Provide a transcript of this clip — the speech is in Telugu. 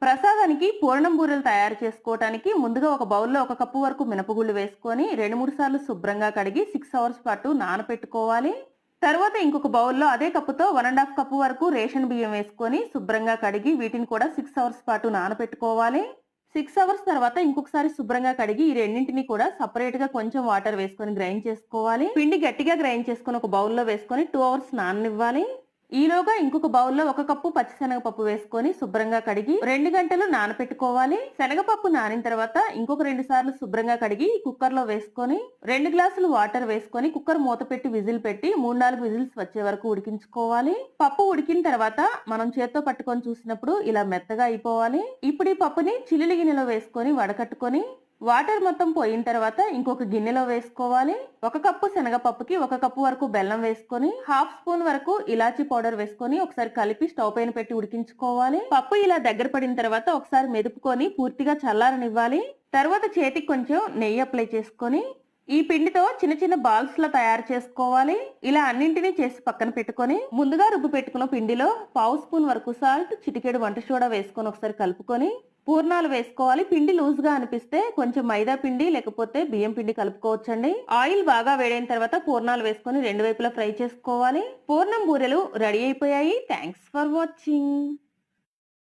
ప్రసాదానికి పూర్ణం బూరెలు తయారు చేసుకోవటానికి ముందుగా ఒక బౌల్‌లో ఒక కప్పు వరకు మినపగుళ్ళు వేసుకొని 2, 3 సార్లు శుభ్రంగా కడిగి 6 అవర్స్ పాటు నానపెట్టుకోవాలి. తర్వాత ఇంకొక బౌల్‌లో అదే కప్పుతో 1 ½ కప్పు వరకు రేషన్ బియ్యం వేసుకొని శుభ్రంగా కడిగి వీటిని కూడా 6 అవర్స్ పాటు నానపెట్టుకోవాలి. 6 అవర్స్ తర్వాత ఇంకొకసారి శుభ్రంగా కడిగి ఈ రెండింటిని కూడా సెపరేట్‌గా కొంచెం వాటర్ వేసుకొని గ్రైండ్ చేసుకోవాలి. పిండి గట్టిగా గ్రైండ్ చేసుకొని ఒక బౌల్‌లో వేసుకొని 2 అవర్స్ నాననివ్వాలి. ఈలోగా ఇంకొక బౌల్లో ఒక కప్పు పచ్చిశనగపప్పు వేసుకొని శుభ్రంగా కడిగి 2 గంటలు నానపెట్టుకోవాలి. శనగపప్పు నానిన తర్వాత ఇంకొక 2 సార్లు శుభ్రంగా కడిగి కుక్కర్ లో వేసుకొని 2 గ్లాసులు వాటర్ వేసుకొని కుక్కర్ మూత పెట్టి విజిల్ పెట్టి 3-4 విజిల్స్ వచ్చే వరకు ఉడికించుకోవాలి. పప్పు ఉడికిన తర్వాత మనం చేత్తో పట్టుకొని చూసినప్పుడు ఇలా మెత్తగా అయిపోవాలి. ఇప్పుడు ఈ పప్పుని చిల్లులు గిన్నెలో వేసుకొని వడకట్టుకొని వాటర్ మొత్తం పోయిన తర్వాత ఇంకొక గిన్నెలో వేసుకోవాలి. 1 కప్పు శనగపప్పుకి 1 కప్పు వరకు బెల్లం వేసుకొని 1/2 స్పూన్ వరకు ఇలాచీ పౌడర్ వేసుకొని ఒకసారి కలిపి స్టవ్ పైన పెట్టి ఉడికించుకోవాలి. పప్పు ఇలా దగ్గర పడిన తర్వాత ఒకసారి మెదుపుకొని పూర్తిగా చల్లారనివ్వాలి. తర్వాత చేతికి కొంచెం నెయ్యి అప్లై చేసుకొని ఈ పిండితో చిన్న చిన్న బాల్స్ లా తయారు చేసుకోవాలి. ఇలా అన్నింటినీ చేసి పక్కన పెట్టుకొని ముందుగా రుబ్బు పెట్టుకున్న పిండిలో 1/2 స్పూన్ వరకు సాల్ట్, చిటికెడు వంట సోడా వేసుకొని ఒకసారి కలుపుకొని పూర్ణాలు వేసుకోవాలి. పిండి లూజ్ గా అనిపిస్తే కొంచెం మైదా పిండి లేకపోతే బియ్యం పిండి కలుపుకోవచ్చండి. ఆయిల్ బాగా వేడైన తర్వాత పూర్ణాలు వేసుకొని 2 వైపులా ఫ్రై చేసుకోవాలి. పూర్ణం బూరెలు రెడీ అయిపోయాయి. Thanks for watching.